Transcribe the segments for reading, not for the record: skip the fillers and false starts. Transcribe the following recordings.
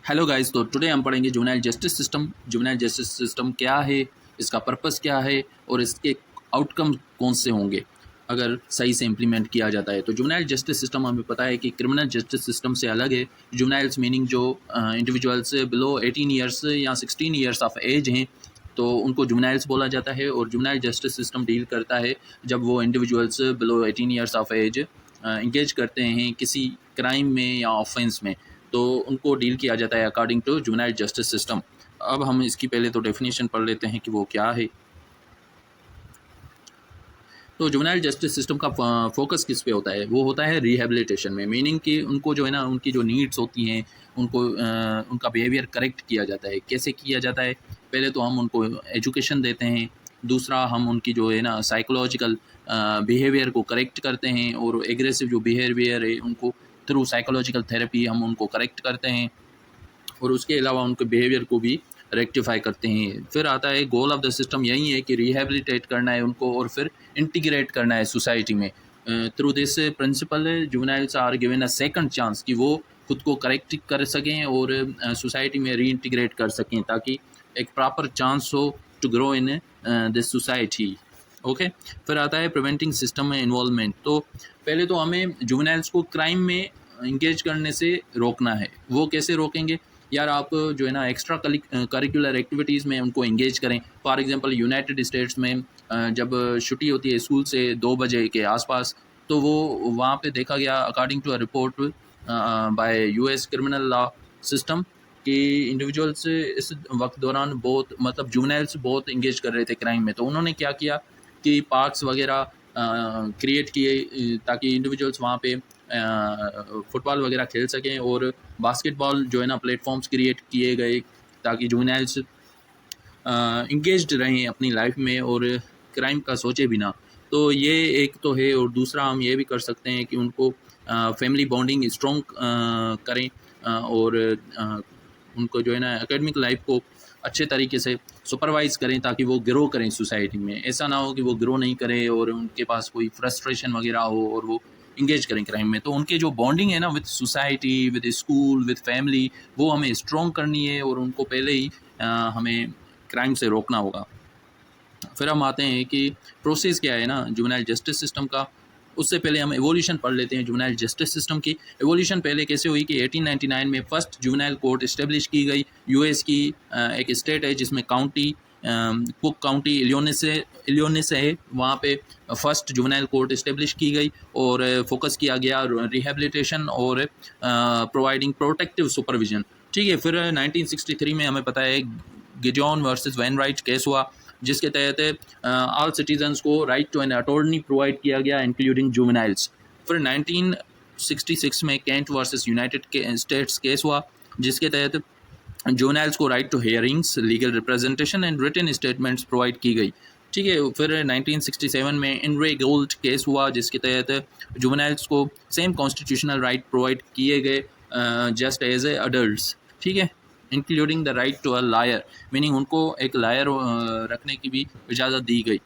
Hello guys, तो today हम पढ़ेंगे juvenile justice system. Juvenile justice system क्या है, इसका पर्पस क्या है और इसके आउटकम कौन से होंगे अगर सही से इम्प्लीमेंट किया जाता है। तो जुवेनाइल जस्टिस सिस्टम हमें पता है कि क्रिमिनल जस्टिस सिस्टम से अलग है। जुवेनाइल्स मीनिंग जो इंडिविजुअल्स बिलो 18 ईयर्स या 16 ईयर्स ऑफ एज हैं, तो उनको जुवेनाइल्स बोला जाता है। और जुवेनाइल जस्टिस सिस्टम डील करता है जब वो individuals below 18 years of age engage करते हैं किसी क्राइम में या ऑफेंस में, तो उनको डील किया जाता है according to juvenile justice system. अब हम इसकी पहले तो डेफिनेशन पढ़ लेते हैं कि वो क्या है। तो जुवेनाइल जस्टिस सिस्टम का फोकस किस पे होता है? वो होता है रिहेबिलिटेशन में। मीनिंग कि उनको जो है ना, उनकी जो नीड्स होती हैं उनको उनका बिहेवियर करेक्ट किया जाता है। कैसे किया जाता है? पहले तो हम उनको एजुकेशन देते हैं, दूसरा हम उनकी जो है ना साइकोलॉजिकल बिहेवियर को करेक्ट करते हैं, और एग्रेसिव जो बिहेवियर है उनको थ्रू साइकोलॉजिकल थेरेपी हम उनको करेक्ट करते हैं, और उसके अलावा उनके बिहेवियर को भी रेक्टिफाई करते हैं। फिर आता है गोल ऑफ द सिस्टम, यही है कि रिहेबिलिटेट करना है उनको और फिर इंटीग्रेट करना है सोसाइटी में। Through this principle juveniles are given a second chance कि वो खुद को करेक्ट कर सकें और सोसाइटी में री इंटीग्रेट कर सकें, ताकि एक प्रॉपर चांस हो to grow in this society. Okay. फिर आता है प्रिवेंटिंग सिस्टम में इन्वॉल्वमेंट। तो पहले तो हमें जुवेनाइल्स को क्राइम में इंगेज करने से रोकना है। वो कैसे रोकेंगे? यार, आप जो है ना एक्स्ट्रा करिकुलर एक्टिविटीज़ में उनको इंगेज करें। फॉर एग्जांपल यूनाइटेड स्टेट्स में जब छुट्टी होती है स्कूल से 2 बजे के आसपास, तो वो वहाँ पे देखा गया according to a report by US criminal law system कि इंडिविजुअल्स इस वक्त दौरान बहुत, मतलब जुवेनाइल्स बहुत इंगेज कर रहे थे क्राइम में। तो उन्होंने क्या किया कि पार्क्स वगैरह क्रिएट किए ताकि इंडिविजुअल्स वहाँ पे फुटबॉल वगैरह खेल सकें, और बास्केटबॉल जो है ना प्लेटफॉर्म्स क्रिएट किए गए ताकि जुवेनाइल्स इंगेज्ड रहें अपनी लाइफ में और क्राइम का सोचे भी ना। तो ये एक तो है, और दूसरा हम ये भी कर सकते हैं कि उनको फैमिली बॉन्डिंग स्ट्रॉन्ग करें, और उनको जो है ना एकेडमिक लाइफ को अच्छे तरीके से सुपरवाइज़ करें ताकि वो ग्रो करें सोसाइटी में। ऐसा ना हो कि वो ग्रो नहीं करें और उनके पास कोई फ्रस्ट्रेशन वगैरह हो और वो इंगेज करें क्राइम में। तो उनके जो बॉन्डिंग है ना with society, with school, with family, वो हमें स्ट्रॉन्ग करनी है, और उनको पहले ही हमें क्राइम से रोकना होगा। फिर हम आते हैं कि प्रोसेस क्या है ना जुवेनाइल जस्टिस सिस्टम का। उससे पहले हम एवोल्यूशन पढ़ लेते हैं जुवेनाइल जस्टिस सिस्टम की। एवोल्यूशन पहले कैसे हुई कि 1899 में फर्स्ट जुवेनाइल कोर्ट इस्टेब्लिश की गई। यूएस की एक स्टेट है जिसमें काउंटी कुक काउंटी इलियोनिस है, वहाँ पे फर्स्ट जुवेनाइल कोर्ट इस्टेब्लिश की गई, और फोकस किया गया रिहेबिलिटेशन और प्रोवाइडिंग प्रोटेक्टिव सुपरविजन। ठीक है। फिर 1963 में हमें पता है गिजॉन वर्सेस वैनराइट केस हुआ, जिसके तहत ऑल सिटीजन्स को right to an attorney provide किया गया इंक्लूडिंग जुवेनाइल्स। फिर 1966 में Kent versus United States case हुआ, जिसके तहत जुवेनाइल्स को right to hearings, legal representation and written statements provide की गई। ठीक है। फिर 1967 में इनरे गोल्ड केस हुआ, जिसके तहत जुवेनाइल्स को सेम कॉन्स्टिट्यूशनल राइट प्रोवाइड किए गए जस्ट एज ए अडल्ट्स। ठीक है, including the right to a lawyer, meaning उनको एक लायर रखने की भी इजाज़त दी गई।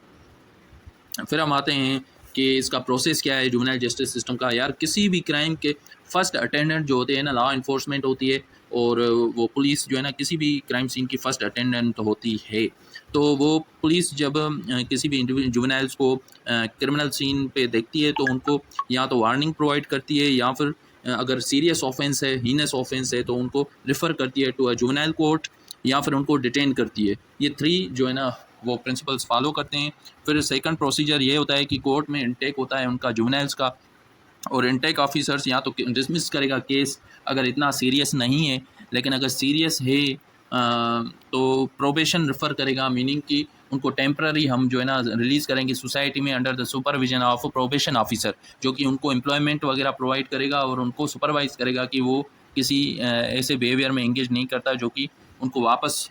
फिर हम आते हैं कि इसका प्रोसेस क्या है जुवेनाइल जस्टिस सिस्टम का। यार, किसी भी क्राइम के फर्स्ट अटेंडेंट जो होते हैं ना, लॉ इन्फोर्समेंट होती है, और वो पुलिस जो है ना किसी भी क्राइम सीन की फ़र्स्ट अटेंडेंट होती है। तो वो पुलिस जब किसी भी जुवेनाइल्स को क्रिमिनल सीन पे देखती है, तो उनको या तो वार्निंग प्रोवाइड करती है, या फिर अगर सीरियस ऑफेंस है, हीनस ऑफेंस है, तो उनको रिफ़र करती है टू अ जुवेनाइल कोर्ट, या फिर उनको डिटेन करती है। ये 3 जो है ना वो प्रिंसिपल्स फॉलो करते हैं। फिर सेकंड प्रोसीजर ये होता है कि कोर्ट में इंटेक होता है उनका जुवेनाइल्स का, और इंटेक ऑफिसर्स या तो डिसमिस करेगा केस अगर इतना सीरियस नहीं है, लेकिन अगर सीरियस है तो प्रोबेशन रेफ़र करेगा, मीनिंग कि उनको टेम्पररी हम जो है ना रिलीज़ करेंगे सोसाइटी में under the supervision of probation officer, जो कि उनको एम्प्लॉयमेंट वगैरह प्रोवाइड करेगा और उनको सुपरवाइज़ करेगा कि वो किसी ऐसे बिहेवियर में इंगेज नहीं करता जो कि उनको वापस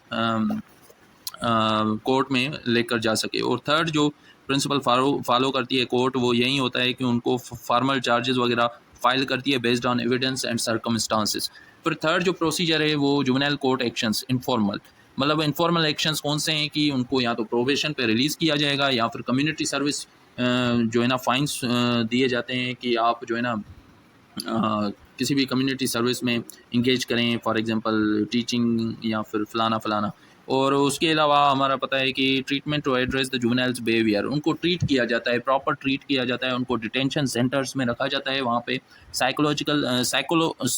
कोर्ट में लेकर जा सके। और थर्ड जो प्रिंसिपल फॉलो करती है कोर्ट, वो यही होता है कि उनको फॉर्मल चार्जेस वगैरह फाइल करती है based on evidence and circumstances. फिर थर्ड जो प्रोसीजर है वो जुवेनाइल कोर्ट एक्शंस इनफॉर्मल, मतलब इनफॉर्मल एक्शंस कौन से हैं कि उनको या तो प्रोबेशन पे रिलीज़ किया जाएगा, या फिर कम्युनिटी सर्विस जो है ना फाइन्स दिए जाते हैं कि आप जो है ना किसी भी कम्युनिटी सर्विस में इंगेज करें, फॉर एग्जांपल टीचिंग या फिर फ़लाना। और उसके अलावा हमारा पता है कि treatment to address the juveniles behaviour, उनको ट्रीट किया जाता है, प्रॉपर ट्रीट किया जाता है, उनको डिटेंशन सेंटर्स में रखा जाता है। वहाँ पे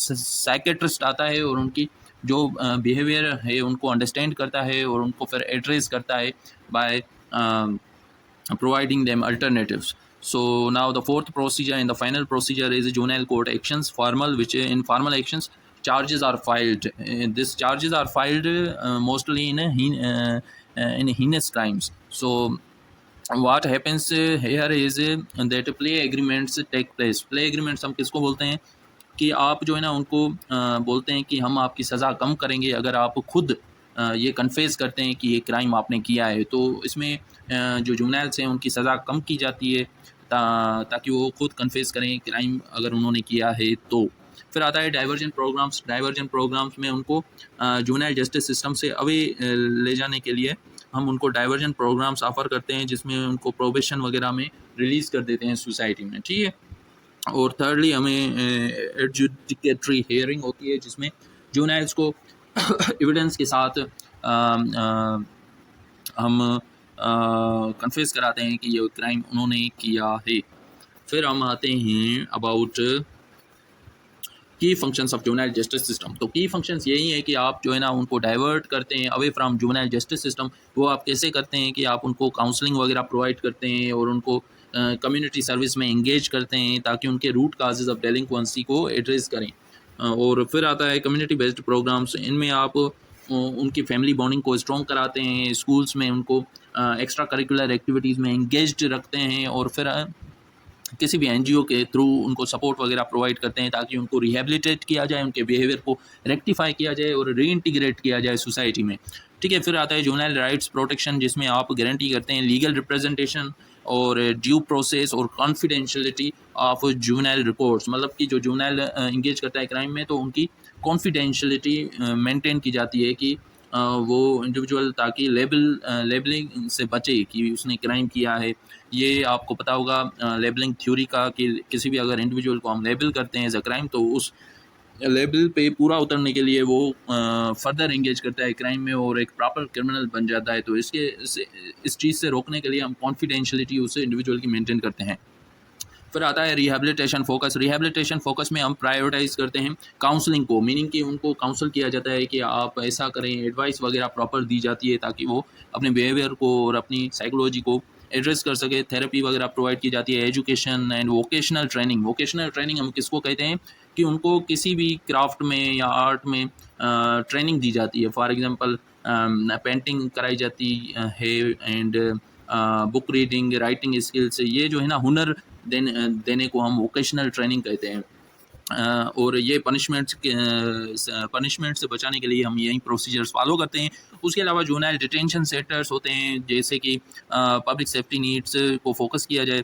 साइकेट्रिस्ट आता है और उनकी जो बिहेवियर है उनको अंडरस्टैंड करता है और उनको फिर एड्रेस करता है bye providing them alternatives. So now the fourth procedure and the final procedure is juvenile court actions. Formal, which in formal actions charges are filed. These charges are filed mostly in heinous crimes. So what happens here is that play agreements take place. Play agreements हम किसको बोलते हैं कि आप जो है ना उनको बोलते हैं कि हम आपकी सज़ा कम करेंगे अगर आप खुद ये कन्फेस करते हैं कि ये क्राइम आपने किया है। तो इसमें जो जुवेनाइल्स हैं उनकी सज़ा कम की जाती है ताकि वो खुद कन्फेस करें क्राइम अगर उन्होंने किया है तो। फिर आता है डाइवर्जन प्रोग्राम्स। डाइवर्जन प्रोग्राम्स में उनको जुवेनाइल जस्टिस सिस्टम से अवे ले जाने के लिए हम उनको डाइवर्जन प्रोग्राम्स ऑफ़र करते हैं, जिसमें उनको प्रोबेशन वगैरह में रिलीज़ कर देते हैं सोसाइटी में, ठीक है। और थर्डली हमें एडजुडिकेटरी हियरिंग होती है, जिसमें जुवेनाइल्स को एविडेंस के साथ हम कन्फेस कराते हैं कि ये क्राइम उन्होंने किया है। फिर हम आते हैं अबाउट की functions of juvenile justice system. तो की फंक्शंस यही है कि आप जो है ना उनको डाइवर्ट करते हैं away from juvenile justice system. वो आप कैसे करते हैं कि आप उनको काउंसलिंग वगैरह प्रोवाइड करते हैं और उनको कम्युनिटी सर्विस में इंगेज करते हैं ताकि उनके रूट काजेज़ ऑफ डेलिंक्वेंसी को एड्रेस करें। और फिर आता है कम्युनिटी बेस्ड प्रोग्राम्स। इनमें आप उनकी फैमिली बॉन्डिंग को स्ट्रॉन्ग कराते हैं, स्कूल्स में उनको एक्स्ट्रा करिकुलर एक्टिविटीज़ में इंगेज्ड रखते हैं और फिर किसी भी एनजीओ के थ्रू उनको सपोर्ट वगैरह प्रोवाइड करते हैं ताकि उनको रिहेबिलिटेट किया जाए, उनके बिहेवियर को रेक्टिफाई किया जाए और रीइंटीग्रेट किया जाए सोसाइटी में, ठीक है। फिर आता है जुवेनाइल राइट्स प्रोटेक्शन, जिसमें आप गारंटी करते हैं लीगल रिप्रेजेंटेशन और ड्यू प्रोसेस और कॉन्फिडेंशियलिटी ऑफ जुवेनाइल रिकॉर्ड्स। मतलब कि जो जुवेनाइल इंगेज करता है क्राइम में तो उनकी कॉन्फिडेंशियलिटी मेंटेन की जाती है कि वो इंडिविजुअल ताकि लेबलिंग से बचे कि उसने क्राइम किया है। ये आपको पता होगा लेबलिंग थ्योरी का कि किसी भी अगर इंडिविजुअल को हम लेबल करते हैं एज अ क्राइम तो उस लेबल पे पूरा उतरने के लिए वो फर्दर इंगेज करता है क्राइम में और एक प्रॉपर क्रिमिनल बन जाता है। तो इस चीज़ से रोकने के लिए हम कॉन्फिडेंशियलिटी उस इंडिविजुअल की मेंटेन करते हैं। फिर आता है रिहेबिलिटेशन फोकस। रिहेबिलिटेशन फोकस में हम प्रायोरिटाइज करते हैं काउंसलिंग को, मीनिंग कि उनको काउंसल किया जाता है कि आप ऐसा करें, एडवाइस वगैरह प्रॉपर दी जाती है ताकि वो अपने बिहेवियर को और अपनी साइकोलॉजी को एड्रेस कर सके। थेरेपी वगैरह प्रोवाइड की जाती है। Education and vocational training. Vocational training हम किसको कहते हैं कि उनको किसी भी क्राफ्ट में या आर्ट में ट्रेनिंग दी जाती है। फॉर एग्जांपल पेंटिंग कराई जाती है and book reading, writing skills, ये जो है ना हुनर देने को हम वोकेशनल ट्रेनिंग कहते हैं। और ये पनिशमेंट से बचाने के लिए हम यही प्रोसीजर्स फॉलो करते हैं। उसके अलावा जुवेनाइल डिटेंशन सेंटर्स होते हैं, जैसे कि पब्लिक सेफ्टी नीड्स को फोकस किया जाए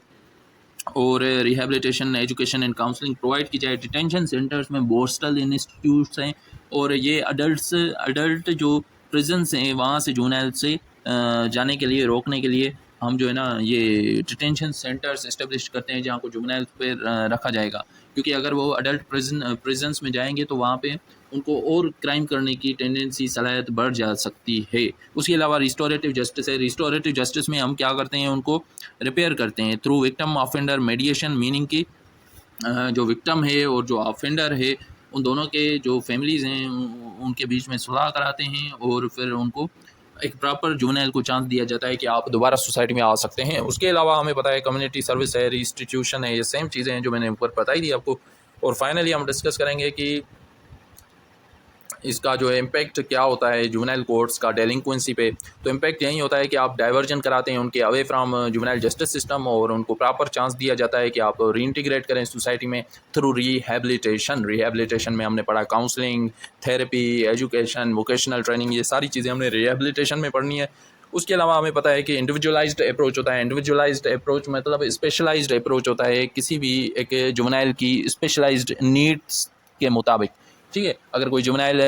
और rehabilitation, education and counselling provide की जाए। डिटेंशन सेंटर्स में बोस्टल इंस्टीट्यूट्स हैं और ये अडल्ट जो प्रिजन्स हैं वहाँ से जुवेनाइल से जाने के लिए, रोकने के लिए हम जो है ना ये डिटेंशन सेंटर्स इस्टेब्लिश करते हैं जहाँ को जुवेनाइल पे रखा जाएगा। क्योंकि अगर वो अडल्ट प्रिजन्स में जाएंगे तो वहाँ पे उनको और क्राइम करने की टेंडेंसी, सलाहियत बढ़ जा सकती है। उसके अलावा रिस्टोरेटिव जस्टिस है। रिस्टोरेटिव जस्टिस में हम क्या करते हैं, उनको रिपेयर करते हैं थ्रू विक्टिम ऑफेंडर मेडिएशन, मीनिंग कि जो विक्टिम है और जो ऑफेंडर है उन दोनों के जो फैमिलीज़ हैं उनके बीच में सुलह कराते हैं और फिर उनको एक प्रॉपर जुवेनाइल को चांस दिया जाता है कि आप दोबारा सोसाइटी में आ सकते हैं। उसके अलावा हमें पता है कम्युनिटी सर्विस है, रिस्टिट्यूशन है, ये सेम चीज़ें हैं जो मैंने ऊपर बताई दी आपको। और फाइनली हम डिस्कस करेंगे कि इसका जो इम्पैक्ट क्या होता है जुवेनाइल कोर्ट्स का डेलिंक्वेंसी पे। तो इम्पैक्ट यही होता है कि आप डाइवर्जन कराते हैं उनके away from juvenile justice system और उनको प्रॉपर चांस दिया जाता है कि आप रीइंटीग्रेट करें सोसाइटी में थ्रू रिहेबिलिटेशन। रिहेबिलिटेशन में हमने पढ़ा counselling, therapy, education, vocational training, ये सारी चीज़ें हमने रिहेबिलिटेशन में पढ़नी है। उसके अलावा हमें पता है कि इंडिविजुअलाइज्ड अप्रोच होता है। इंडिविजुअलाइज्ड अप्रोच मतलब स्पेशलाइज्ड अप्रोच होता है किसी भी एक जुवेनाइल की स्पेशलाइज्ड नीड्स के मुताबिक, ठीक है। अगर कोई जुवेनाइल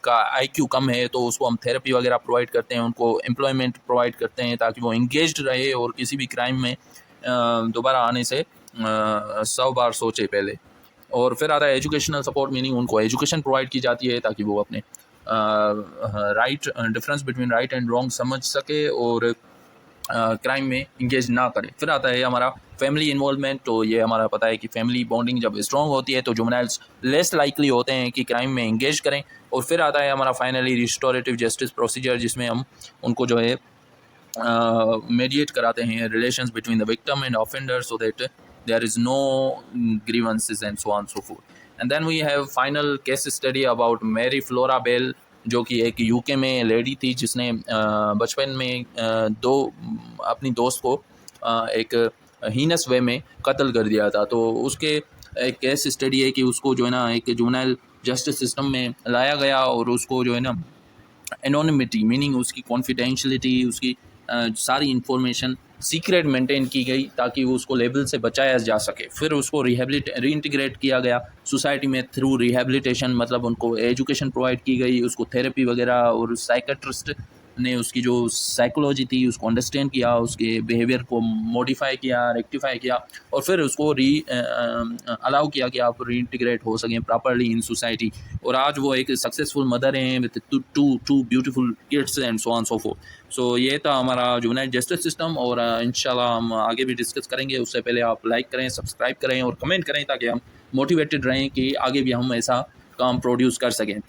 का आईक्यू कम है तो उसको हम थेरेपी वगैरह प्रोवाइड करते हैं, उनको एम्प्लॉयमेंट प्रोवाइड करते हैं ताकि वो इंगेज्ड रहे और किसी भी क्राइम में दोबारा आने से 100 बार सोचे पहले। और फिर आता है एजुकेशनल सपोर्ट, मीनिंग उनको एजुकेशन प्रोवाइड की जाती है ताकि वो अपने right difference between right and wrong समझ सके और क्राइम में इंगेज ना करें। फिर आता है हमारा फैमिली इन्वॉल्वमेंट। तो ये हमारा पता है कि फैमिली बॉन्डिंग जब स्ट्रॉन्ग होती है तो जुवेनाइल्स लेस लाइकली होते हैं कि क्राइम में इंगेज करें। और फिर आता है हमारा फाइनली रिस्टोरेटिव जस्टिस प्रोसीजर, जिसमें हम उनको जो है mediate कराते हैं relations between the victim and offender so that there is no grievances and so on so forth. And then we have final case study about Mary Flora Bell, जो कि एक यूके में लेडी थी जिसने बचपन में अपनी दोस्त को एक हीनस वे में कत्ल कर दिया था। तो उसके एक केस स्टडी है कि उसको जो है ना एक जुवेनाइल जस्टिस सिस्टम में लाया गया और उसको जो है ना एनोनिमिटी, मीनिंग उसकी कॉन्फिडेंशियलिटी, उसकी सारी इन्फॉर्मेशन सीक्रेट मेंटेन की गई ताकि वो उसको लेबल से बचाया जा सके। फिर उसको रीइंटीग्रेट किया गया सोसाइटी में थ्रू रिहेबिलिटेशन, मतलब उनको एजुकेशन प्रोवाइड की गई, उसको थेरेपी वगैरह, और साइकेट्रिस्ट ने उसकी जो साइकोलॉजी थी उसको अंडरस्टैंड किया, उसके बिहेवियर को मॉडिफाई किया, रेक्टिफाई किया, और फिर उसको अलाउ किया कि आप रीइंटीग्रेट हो सकें प्रॉपरली इन सोसाइटी। और आज वो एक सक्सेसफुल मदर हैं with two beautiful kids and so on so forth. So ये था हमारा जुवेनाइल जस्टिस सिस्टम, और इंशाल्लाह हम आगे भी डिस्कस करेंगे। उससे पहले आप लाइक करें, सब्सक्राइब करें और कमेंट करें ताकि हम मोटिवेटेड रहें कि आगे भी हम ऐसा काम प्रोड्यूस कर सकें।